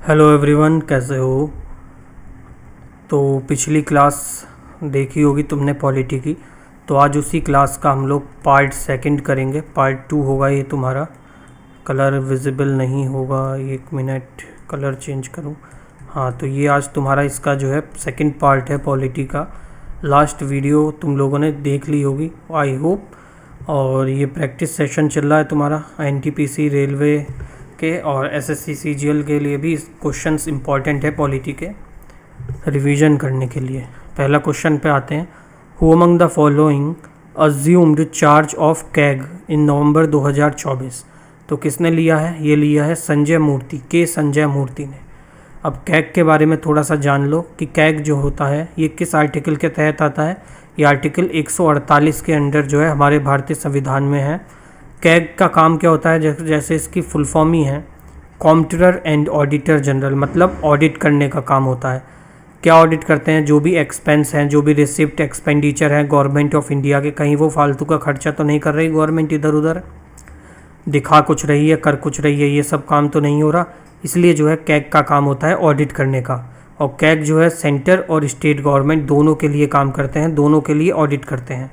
Hello everyone, कैसे हो। तो पिछली क्लास देखी होगी तुमने पॉलिटी की। तो आज उसी क्लास का हम लोग पार्ट सेकंड करेंगे। पार्ट 2 होगा ये तुम्हारा। कलर विजिबल नहीं होगा, 1 मिनट कलर चेंज करूँ। हाँ, तो ये आज तुम्हारा इसका जो है सेकंड पार्ट है पॉलिटी का। लास्ट वीडियो तुम लोगों ने देख ली होगी आई होप। और ये प्रैक्टिस सेशन चल रहा है तुम्हारा एनटीपीसी रेलवे के और एसएससी सीजीएल के लिए भी क्वेश्चंस इंपॉर्टेंट है पॉलिटी के रिवीजन करने के लिए। पहला क्वेश्चन पे आते हैं। Who among the following assumed charge of CAG in November 2024। तो किसने लिया है? ये लिया है संजय मूर्ति, के संजय मूर्ति ने। अब कैग के बारे में थोड़ा सा जान लो कि कैग जो होता है ये किस आर्टिकल के तहत आता है। ये आर्टिकल 148 के अंडर जो है हमारे भारतीय संविधान में है। कैग का काम क्या होता है? जैसे इसकी फुल फॉर्म ही है कॉम्प्ट्रोलर एंड ऑडिटर जनरल, मतलब ऑडिट करने का काम होता है। क्या ऑडिट करते हैं? जो भी एक्सपेंस हैं, जो भी रिसिप्ट एक्सपेंडिचर है गवर्नमेंट ऑफ इंडिया के, कहीं वो फालतू का खर्चा तो नहीं कर रही गवर्नमेंट, इधर उधर दिखा कुछ रही है, कर कुछ रही है, ये सब काम तो नहीं हो रहा। इसलिए जो है कैग का काम होता है ऑडिट करने का। और कैग जो है सेंटर और स्टेट गवर्नमेंट दोनों के लिए काम करते हैं, दोनों के लिए ऑडिट करते हैं।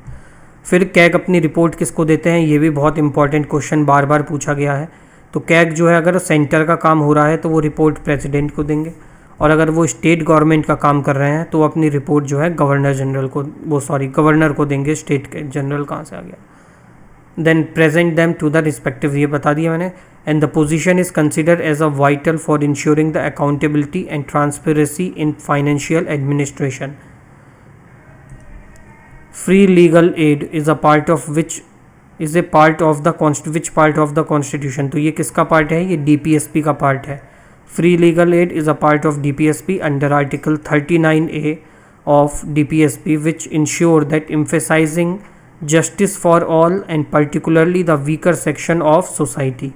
फिर कैग अपनी रिपोर्ट किसको देते हैं? ये भी बहुत इंपॉर्टेंट क्वेश्चन बार बार पूछा गया है। तो कैग जो है अगर सेंटर का काम हो रहा है तो वो रिपोर्ट प्रेसिडेंट को देंगे, और अगर वो स्टेट गवर्नमेंट का काम कर रहे हैं तो वो अपनी रिपोर्ट जो है गवर्नर को देंगे। स्टेट के जनरल कहाँ से आ गया? Then present them to the respective, ये बता दिया मैंने। And the position is considered as a vital for ensuring the accountability and transparency in financial administration. Free legal aid is a part of which part of the constitution? तो ये किसका part है? ये DPSP का part है। Free legal add is a part of DPSP under article 39A of DPSP, which ensure that emphasizing justice for all and particularly the weaker section of society.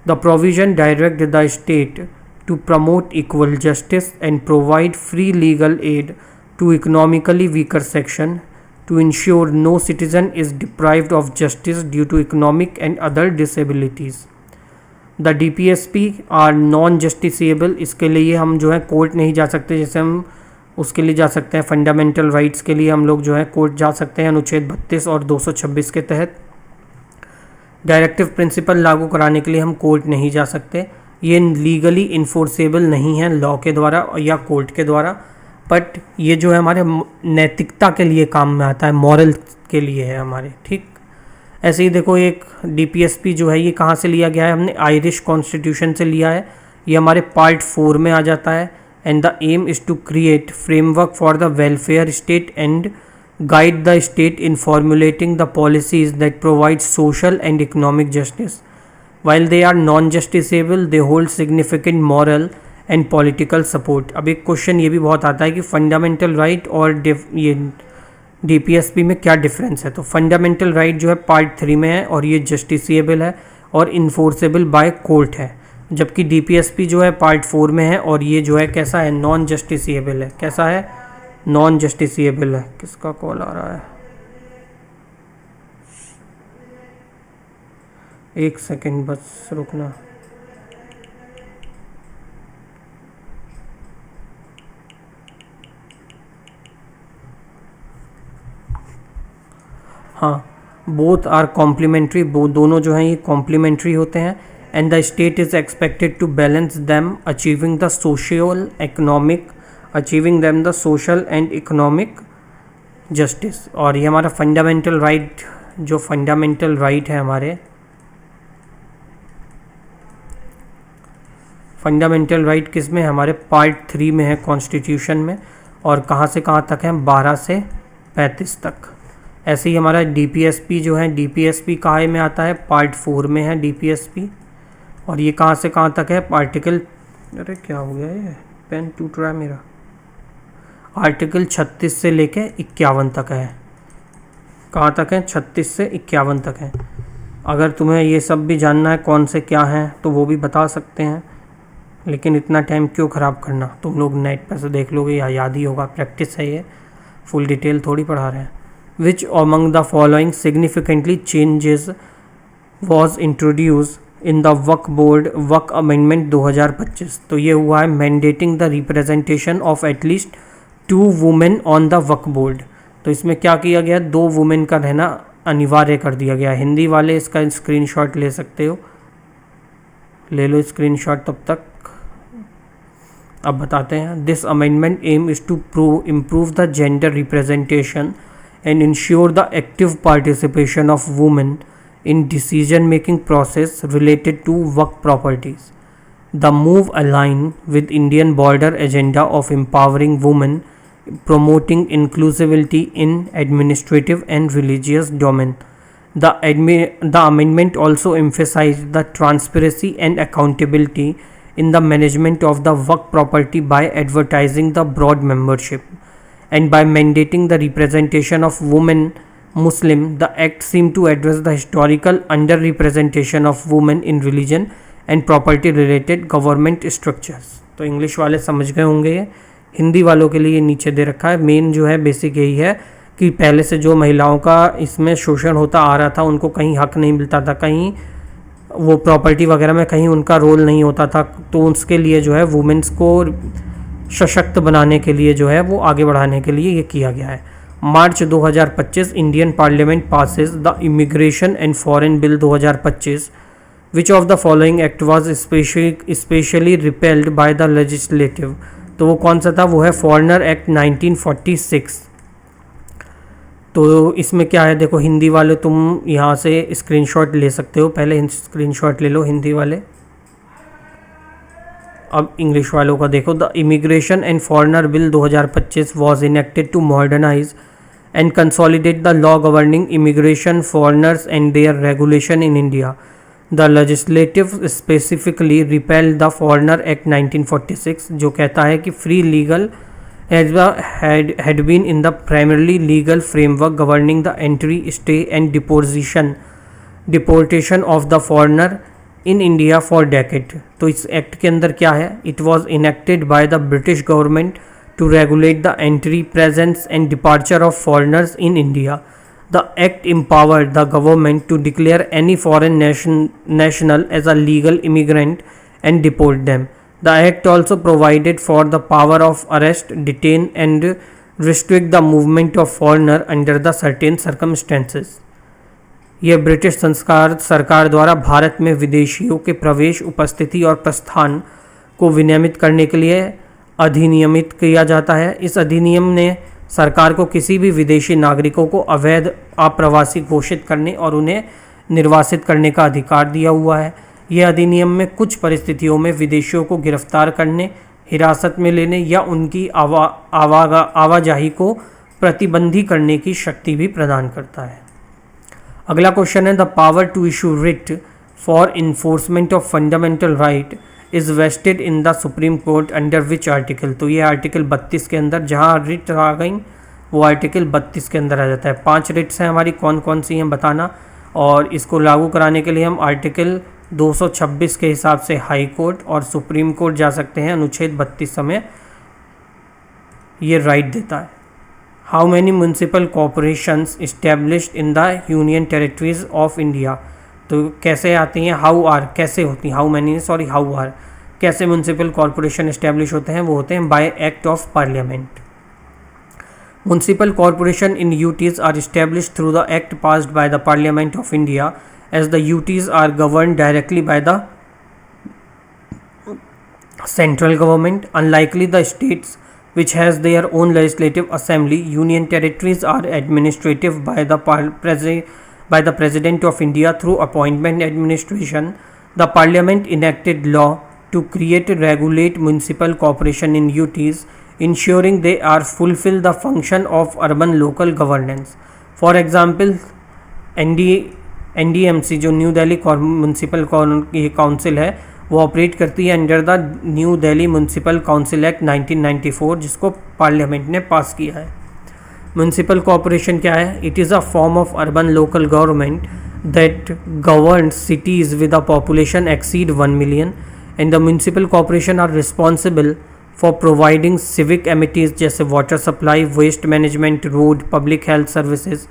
The provision direct the state to promote equal justice and provide free legal aid to economically weaker section to ensure no citizen is deprived of justice due to economic and other disabilities. The DPSP are non justiciable. इसके लिए हम जो है court नहीं जा सकते। जैसे हम उसके लिए जा सकते हैं फंडामेंटल राइट्स के लिए हम लोग जो है कोर्ट जा सकते हैं अनुच्छेद 32 और 226 के तहत। डायरेक्टिव प्रिंसिपल लागू कराने के लिए हम कोर्ट नहीं जा सकते। ये लीगली इन्फोर्सेबल नहीं है लॉ के द्वारा या कोर्ट के द्वारा, बट ये जो है हमारे नैतिकता के लिए काम में आता है, मॉरल के लिए है हमारे। ठीक ऐसे ही देखो, एक डीपीएसपी जो है ये कहाँ से लिया गया है? हमने आयरिश कॉन्स्टिट्यूशन से लिया है। ये हमारे पार्ट 4 में आ जाता है। And the aim is to create framework for the welfare state and guide the state in formulating the policies that provide social and economic justice. While they are non-justiciable, they hold significant moral and political support. अब एक question ये भी बहुत आता है कि fundamental right और ये डीपीएसपी में क्या डिफरेंस है। तो फंडामेंटल राइट जो है पार्ट 3 में है और ये जस्टिसिएबल है और इन्फोर्सेबल बाय कोर्ट है, जबकि डीपीएसपी जो है पार्ट 4 में है और ये जो है कैसा है? नॉन जस्टिसिएबल है। कैसा है? नॉन जस्टिसिएबल है। किसका कॉल आ रहा है? एक सेकंड बस रुकना। हाँ, बोथ आर कॉम्प्लीमेंट्री, दोनों जो हैं ये कॉम्प्लीमेंट्री होते हैं। And the state is expected to balance them achieving the social and economic justice. और ये हमारा फंडामेंटल राइट, जो फंडामेंटल राइट है हमारे, फंडामेंटल राइट किस में? हमारे पार्ट 3 में है कॉन्स्टिट्यूशन में। और कहाँ से कहाँ तक है? 12 से 35 तक। ऐसे ही हमारा डीपीएसपी जो है, डीपीएसपी कहाँ में आता है? पार्ट 4 में है डीपीएसपी। और ये कहाँ से कहाँ तक है? आर्टिकल, अरे क्या हो गया, ये पेन टूट रहा है मेरा। आर्टिकल 36 से लेके 51 तक है। कहाँ तक है? 36 से 51 तक है। अगर तुम्हें ये सब भी जानना है कौन से क्या हैं तो वो भी बता सकते हैं, लेकिन इतना टाइम क्यों ख़राब करना, तुम लोग नेट पर से देख लोगे या याद ही होगा, प्रैक्टिस है ये, फुल डिटेल थोड़ी पढ़ा रहे हैं। Which among the following significantly changes was introduced in the Waqf board Waqf amendment 2025। तो ये हुआ है mandating the representation of at least 2 women on the Waqf board. तो इसमें क्या किया गया, 2 वुमेन का रहना अनिवार्य कर दिया गया। हिंदी वाले इसका स्क्रीनशॉट ले सकते हो, ले लो स्क्रीनशॉट तब तक। अब बताते हैं, this amendment aim is to improve the gender representation and ensure the active participation of women in decision making process related to work properties. The move aligns with Indian border agenda of empowering women, promoting inclusivity in administrative and religious domain. The amendment also emphasized the transparency and accountability in the management of the work property by advertising the broad membership and by mandating the representation of women Muslim. The act seemed to address the historical underrepresentation of women in religion and property related government structures. तो English वाले समझ गए होंगे। ये हिंदी वालों के लिए नीचे दे रखा है। मेन जो है बेसिक यही है कि पहले से जो महिलाओं का इसमें शोषण होता आ रहा था, उनको कहीं हक नहीं मिलता था, कहीं वो प्रॉपर्टी वगैरह में कहीं उनका रोल नहीं होता था। तो उसके लिए जो है वुमेन्स को सशक्त बनाने के लिए जो है वो आगे बढ़ाने के लिए ये किया गया है। मार्च 2025 Indian parliament passes the immigration and foreign bill 2025, which of the following act was specially repelled by the legislative. तो वो कौन सा था, वो है फॉरेनर एक्ट 1946। तो इसमें क्या है, देखो हिंदी वाले तुम यहाँ से स्क्रीनशॉट ले सकते हो, पहले स्क्रीनशॉट ले लो हिंदी वाले। अब इंग्लिश वालों का देखो, the immigration and foreigner bill 2025 was enacted to modernise and consolidate the law governing immigration, foreigners and their regulation in India. The legislative specifically repealed the Foreigner Act 1946, जो कहता है कि free legal had been in the primarily legal framework governing the entry, stay and deportation of the foreigner in India for decade. तो इस act के अंदर क्या है, it was enacted by the British government to regulate the entry, presence and departure of foreigners in India. The act empowered the government to declare any foreign national as a legal immigrant and deport them. The act also provided for the power of arrest, detain and restrict the movement of foreigner under the certain circumstances. यह British सरकार द्वारा भारत में विदेशियों के प्रवेश, उपस्थिति और प्रस्थान को विनियमित करने के लिए अधिनियमित किया जाता है। इस अधिनियम ने सरकार को किसी भी विदेशी नागरिकों को अवैध अप्रवासी घोषित करने और उन्हें निर्वासित करने का अधिकार दिया हुआ है। यह अधिनियम में कुछ परिस्थितियों में विदेशियों को गिरफ्तार करने, हिरासत में लेने या उनकी आवाजाही को प्रतिबंधी करने की शक्ति भी प्रदान करता है। अगला क्वेश्चन है, the power to issue writ for enforcement of fundamental right is vested in the Supreme Court under which article. तो ये आर्टिकल 32 के अंदर, जहाँ रिट आ गई वो आर्टिकल 32 के अंदर आ जाता है। 5 रिट्स हैं हमारी, कौन कौन सी हैं बताना, और इसको लागू कराने के लिए हम आर्टिकल 226 के हिसाब से हाई कोर्ट और सुप्रीम कोर्ट जा सकते हैं। अनुच्छेद 32 हमें ये राइट देता है। How many municipal corporations established in the union territories of India. तो कैसे आती हैं, हाउ आर कैसे होती हैं, how many sorry how are कैसे म्यूनसिपल कॉरपोरेशन इस्टेब्लिश होते हैं, वो होते हैं by act of parliament. Municipal corporation in UTs are establish through the act passed by the parliament of India as the UTs are govern directly by the central government. Unlikely the states which has their own legislative assembly, union territories are administrative by the President of India through appointment administration. The Parliament enacted law to create and regulate municipal corporation in UTs, ensuring they are fulfill the function of urban local governance. For example, NDMC जो new Delhi municipal council है वो operate करती है under the new Delhi municipal council act 1994, जिसको parliament ने पास किया है। Municipal corporation क्या है? It is a form of urban local government that governs cities with a population exceed 1 million and the municipal corporation are responsible for providing civic amenities जैसे water supply, waste management, road, public health services.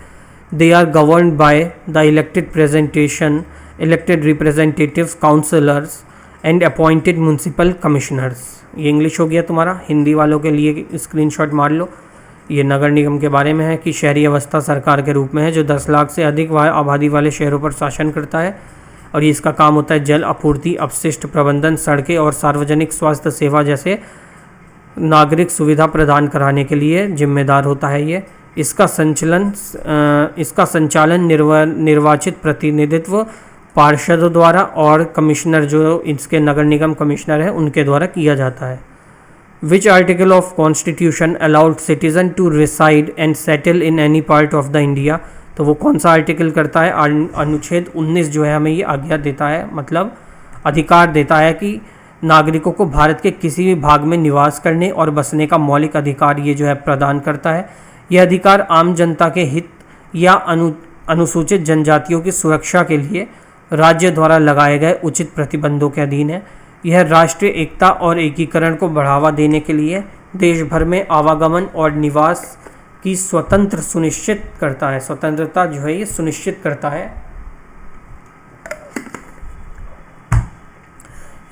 They are governed by the elected representation elected representatives, councillors and appointed municipal commissioners. ये English हो गया तुम्हारा। हिंदी वालों के लिए screenshot मार लो। ये नगर निगम के बारे में है कि शहरी अवस्था सरकार के रूप में है जो 10 लाख से अधिक आबादी वाले शहरों पर शासन करता है और ये इसका काम होता है जल आपूर्ति, अपशिष्ट प्रबंधन, सड़कें और सार्वजनिक स्वास्थ्य सेवा जैसे नागरिक सुविधा प्रदान कराने के लिए जिम्मेदार होता है। ये इसका संचालन निर्वाचित प्रतिनिधित्व पार्षदों द्वारा और कमिश्नर जो इसके नगर निगम कमिश्नर हैं उनके द्वारा किया जाता है। Which article of constitution allowed citizen to reside and settle in any part of the India. तो वो कौन सा आर्टिकल करता है? अनुच्छेद 19 जो है हमें ये आज्ञा देता है, मतलब अधिकार देता है कि नागरिकों को भारत के किसी भी भाग में निवास करने और बसने का मौलिक अधिकार ये जो है प्रदान करता है। यह अधिकार आम जनता के हित या अनुसूचित जनजातियों की सुरक्षा के लिए राज्य द्वारा लगाए गए उचित प्रतिबंधों के अधीन है। यह राष्ट्रीय एकता और एकीकरण को बढ़ावा देने के लिए देश भर में आवागमन और निवास की स्वतंत्रता जो है ये सुनिश्चित करता है।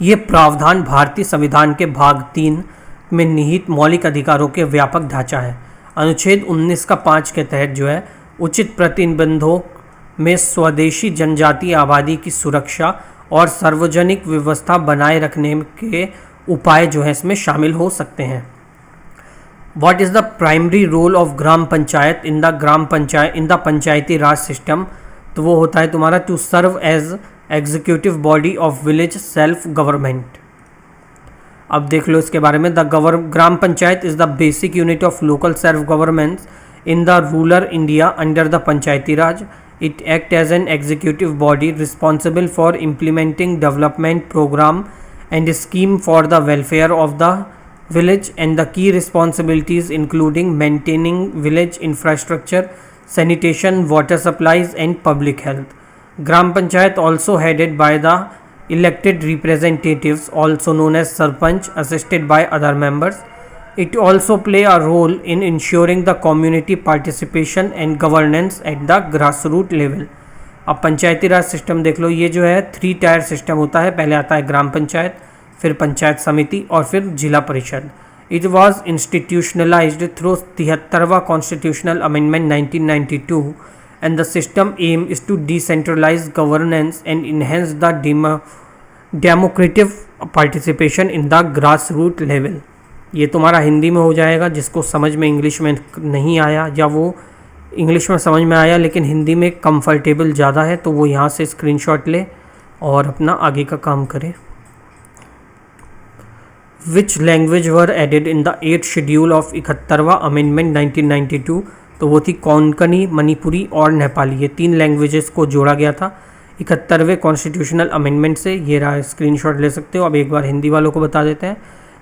ये प्रावधान भारतीय संविधान के भाग 3 में निहित मौलिक अधिकारों के व्यापक ढांचा है। अनुच्छेद 19 का 5 के तहत जो है उचित प्रतिबंधों में स्वदेशी जनजातीय आबादी की सुरक्षा और सार्वजनिक व्यवस्था बनाए रखने के उपाय जो है इसमें शामिल हो सकते हैं। What is the primary role of gram panchayat in the Panchayati Raj system? तो वो होता है तुम्हारा to serve as executive body of village self government. अब देख लो इसके बारे में। Gram panchayat is the basic unit of local self government in the rural India under the Panchayati Raj. It acts as an executive body responsible for implementing development program and scheme for the welfare of the village, and the key responsibilities including maintaining village infrastructure, sanitation, water supplies and public health. Gram Panchayat also headed by the elected representatives, also known as Sarpanch, assisted by other members. It also play a role in ensuring the community participation and governance at the grassroots level. अब पंचायती Raj system देख लो। ये जो है 3 tier system होता है। पहले आता है ग्राम पंचायत, फिर पंचायत समिति और फिर Zila Parishad. It was institutionalised through 73वां constitutional amendment 1992 and the system aim is to decentralise governance and enhance the democratic participation in the grass root level. ये तुम्हारा हिंदी में हो जाएगा। जिसको समझ में इंग्लिश में नहीं आया या वो इंग्लिश में समझ में आया लेकिन हिंदी में कंफर्टेबल ज़्यादा है तो वो यहाँ से स्क्रीनशॉट ले और अपना आगे का काम करे। Which language were added in the 8th schedule of 71वां अमेंडमेंट 1992? तो वो थी कोंकणी, मणिपुरी और नेपाली। ये 3 लैंग्वेजेस को जोड़ा गया था 71वें कॉन्स्टिट्यूशनल अमेंडमेंट से। ये रहा, स्क्रीनशॉट ले सकते हो। अब एक बार हिंदी वालों को बता देते हैं।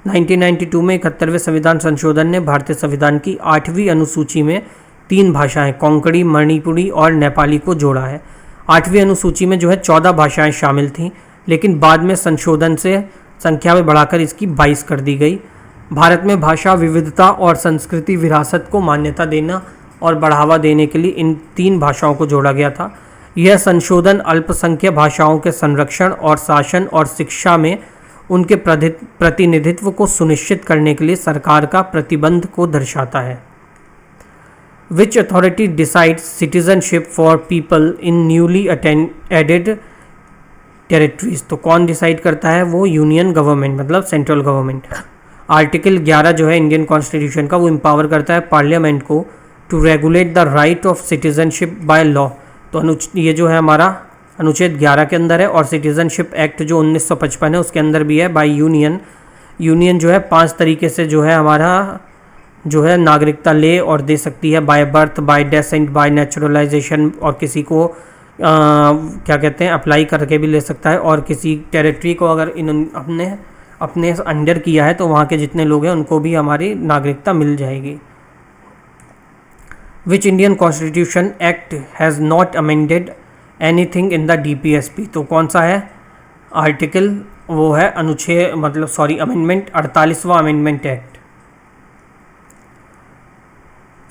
1992 में 71वें संविधान संशोधन ने भारतीय संविधान की 8वीं अनुसूची में 3 भाषाएं कोंकणी, मणिपुरी और नेपाली को जोड़ा है। 8वीं अनुसूची में जो है 14 भाषाएं शामिल थीं, लेकिन बाद में संशोधन से संख्या में बढ़ाकर इसकी 22 कर दी गई। भारत में भाषा विविधता और संस्कृति विरासत को मान्यता देना और बढ़ावा देने के लिए इन 3 भाषाओं को जोड़ा गया था। यह संशोधन अल्पसंख्यक भाषाओं के संरक्षण और शासन और शिक्षा में उनके प्रतिनिधित्व को सुनिश्चित करने के लिए सरकार का प्रतिबंध को दर्शाता है। Which authority decides citizenship for people in newly added territories? तो कौन डिसाइड करता है? वो यूनियन गवर्नमेंट, मतलब सेंट्रल गवर्नमेंट। आर्टिकल 11 जो है इंडियन कॉन्स्टिट्यूशन का, वो एम्पावर करता है पार्लियामेंट को to regulate the right of citizenship by law. तो ये जो है हमारा अनुच्छेद 11 के अंदर है और सिटीजनशिप एक्ट जो 1955 है उसके अंदर भी है। बाय यूनियन जो है 5 तरीके से जो है हमारा जो है नागरिकता ले और दे सकती है। By birth, by descent, by naturalisation, और किसी को क्या कहते हैं अप्लाई करके भी ले सकता है। और किसी टेरिटरी को अगर अपने अंडर किया है तो वहाँ के जितने लोग हैं उनको भी हमारी नागरिकता मिल जाएगी। Which Indian constitution act has not amended anything in the DPSP? तो कौन सा है आर्टिकल? वो है अमेंडमेंट 48वां amendment act.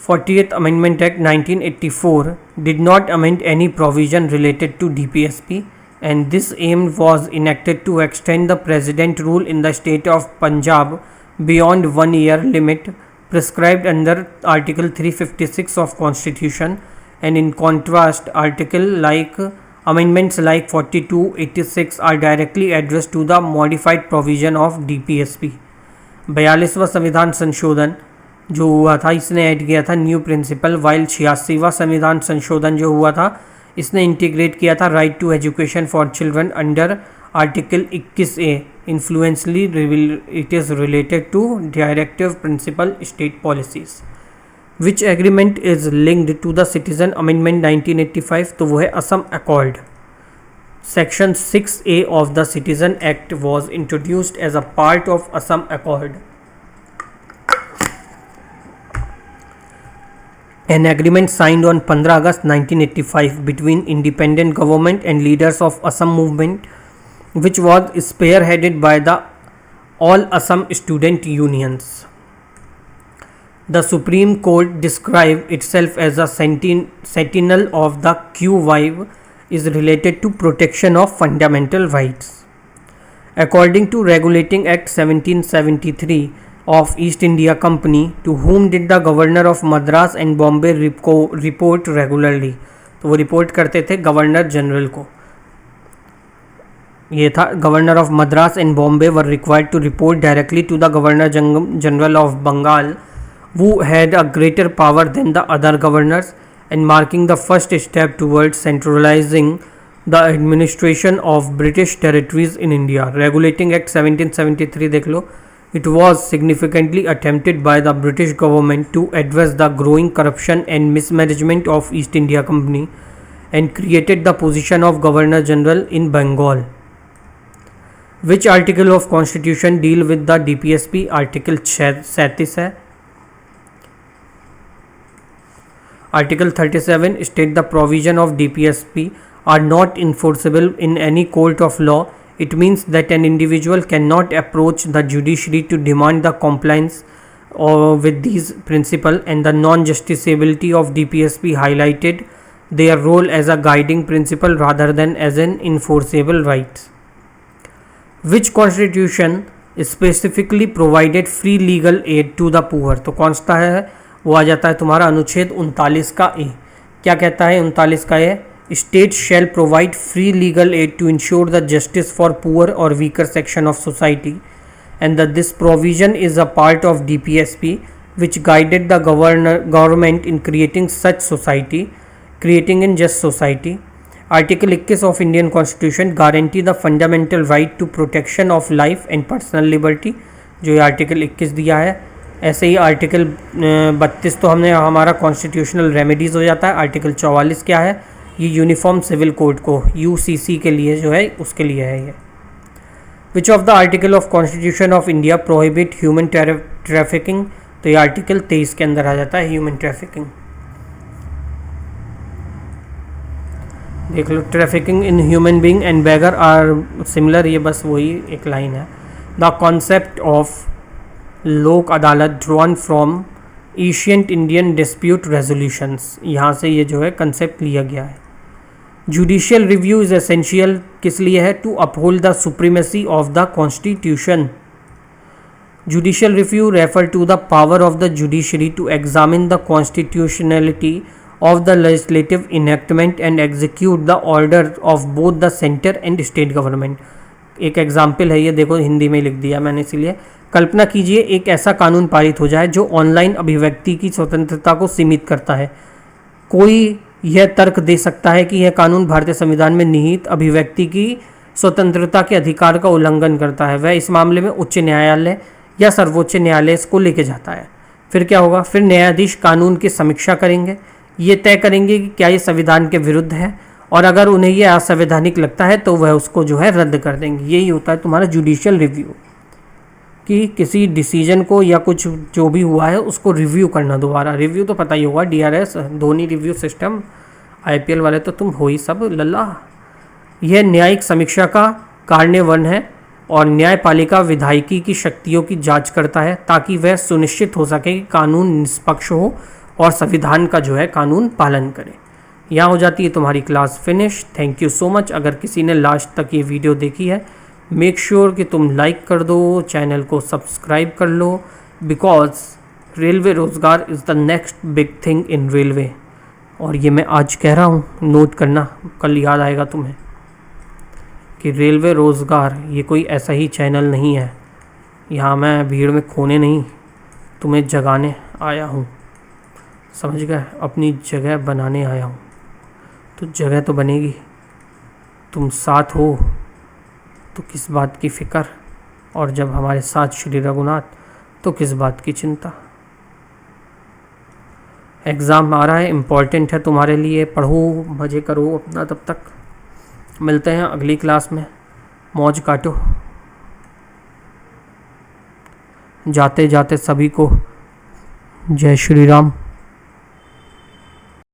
40th Amendment Act 1984 did not amend any provision related to DPSP. and this aim was enacted to extend the president rule in the state of Punjab beyond 1 year limit prescribed under Article 356 of Constitution, and in contrast amendments like 4286 are directly addressed to the modified provision of DPSP. 42वां संविधान संशोधन जो हुआ था इसने add किया था new principal, while 86वां संविधान संशोधन जो हुआ था इसने इंटीग्रेट किया था right to education for children under article 21A. Influentially it is related to directive principle state policies. Which agreement is linked to the citizen amendment 1985, तो वो है Assam accord. Section 6A of the Citizen Act was introduced as a part of Assam Accord. An agreement signed on 15 August 1985 between independent government and leaders of Assam movement, which was spearheaded by the All Assam Student Unions. The Supreme Court described itself as a sentinel of the Q-Vive is related to protection of fundamental rights. According to Regulating Act 1773 of East India Company, to whom did the Governor of Madras and Bombay report regularly? तो वो report करते थे governor general को. ये था governor of Madras and Bombay were required to report directly to the governor general of Bengal, who had a greater power than the other governors, and marking the first step towards centralizing the administration of British territories in India. Regulating Act 1773 देख लो. It was significantly attempted by the British government to address the growing corruption and mismanagement of East India Company and created the position of Governor General in Bengal. Which article of Constitution deal with the DPSP? Article 37 है. Article 37 state the provision of DPSP are not enforceable in any court of law. It means that an individual cannot approach the judiciary to demand the compliance with these principles, and the non-justiciability of DPSP highlighted their role as a guiding principle rather than as an enforceable right. Which constitution specifically provided free legal aid to the poor? तो कौन सा है वो आ जाता है तुम्हारा अनुच्छेद 39 का ए. क्या कहता है 39 का A? State shall provide free legal aid to ensure the justice for poor और weaker section of society, and that this provision is a part of DPSP which guided the government in creating such society, creating in just society. Article 21 of Indian constitution guarantee the fundamental right to protection of life and personal liberty, जो ये article 21 दिया है. ऐसे ही article 32 तो हमने हमारा constitutional remedies हो जाता है. आर्टिकल 44 क्या है? ये यूनिफॉर्म सिविल कोड को UCC के लिए जो है उसके लिए है ये. Which of the article of constitution of India prohibit human trafficking? तो ये आर्टिकल 23 के अंदर आ जाता है ह्यूमन ट्रैफिकिंग. देख लो, trafficking in human being and begar or similar, ये बस वही एक लाइन है. द कॉन्सेप्ट ऑफ लोक अदालत drawn from ancient Indian dispute resolutions, यहाँ से ये जो है कंसेप्ट लिया गया है. जुडिशियल रिव्यू इज एसेंशियल किस लिए है? To uphold the supremacy of the constitution. Judicial review refer to the power of the judiciary to examine the constitutionality of the legislative enactment and execute the order of both the center and state government. एक example है ये, देखो हिंदी में लिख दिया मैंने इसीलिए. कल्पना कीजिए एक ऐसा कानून पारित हो जाए जो ऑनलाइन अभिव्यक्ति की स्वतंत्रता को सीमित करता है. कोई यह तर्क दे सकता है कि यह कानून भारतीय संविधान में निहित अभिव्यक्ति की स्वतंत्रता के अधिकार का उल्लंघन करता है. वह इस मामले में उच्च न्यायालय या सर्वोच्च न्यायालय इसको लेके जाता है. फिर क्या होगा? फिर न्यायाधीश कानून की समीक्षा करेंगे, ये तय करेंगे कि क्या ये संविधान के विरुद्ध है, और अगर उन्हें ये असंवैधानिक लगता है तो वह उसको जो है रद्द कर देंगे. यही होता है तुम्हारा जुडिशियल रिव्यू, कि किसी डिसीजन को या कुछ जो भी हुआ है उसको रिव्यू करना दोबारा. रिव्यू तो पता ही होगा, DRS Dhoni review system, IPL वाले तो तुम हो ही सब लल्ला. यह न्यायिक समीक्षा का कार्यान्वयन है और न्यायपालिका विधायिकी की शक्तियों की जांच करता है ताकि वह सुनिश्चित हो सके कि कानून निष्पक्ष हो और संविधान का जो है कानून पालन करे. यहाँ हो जाती है तुम्हारी class finish. Thank you so much. अगर किसी ने लास्ट तक ये वीडियो देखी है, मेक श्योर कि तुम लाइक कर दो, चैनल को सब्सक्राइब कर लो, बिकॉज रेलवे रोज़गार is the next big thing in railway. और ये मैं आज कह रहा हूँ, नोट करना, कल याद आएगा तुम्हें कि रेलवे रोज़गार ये कोई ऐसा ही चैनल नहीं है। यहाँ मैं भीड़ में खोने नहीं, तुम्हें जगाने आया हूँ, समझ गए? अपनी जगह बनाने आया हूँ। तो जगह तो बनेगी, तुम साथ हो तो किस बात की फ़िक्र, और जब हमारे साथ श्री रघुनाथ तो किस बात की चिंता। एग्ज़ाम आ रहा है, इम्पॉर्टेंट है तुम्हारे लिए, पढ़ो, मज़े करो अपना। तब तक मिलते हैं अगली क्लास में, मौज काटो। जाते जाते सभी को जय श्री राम।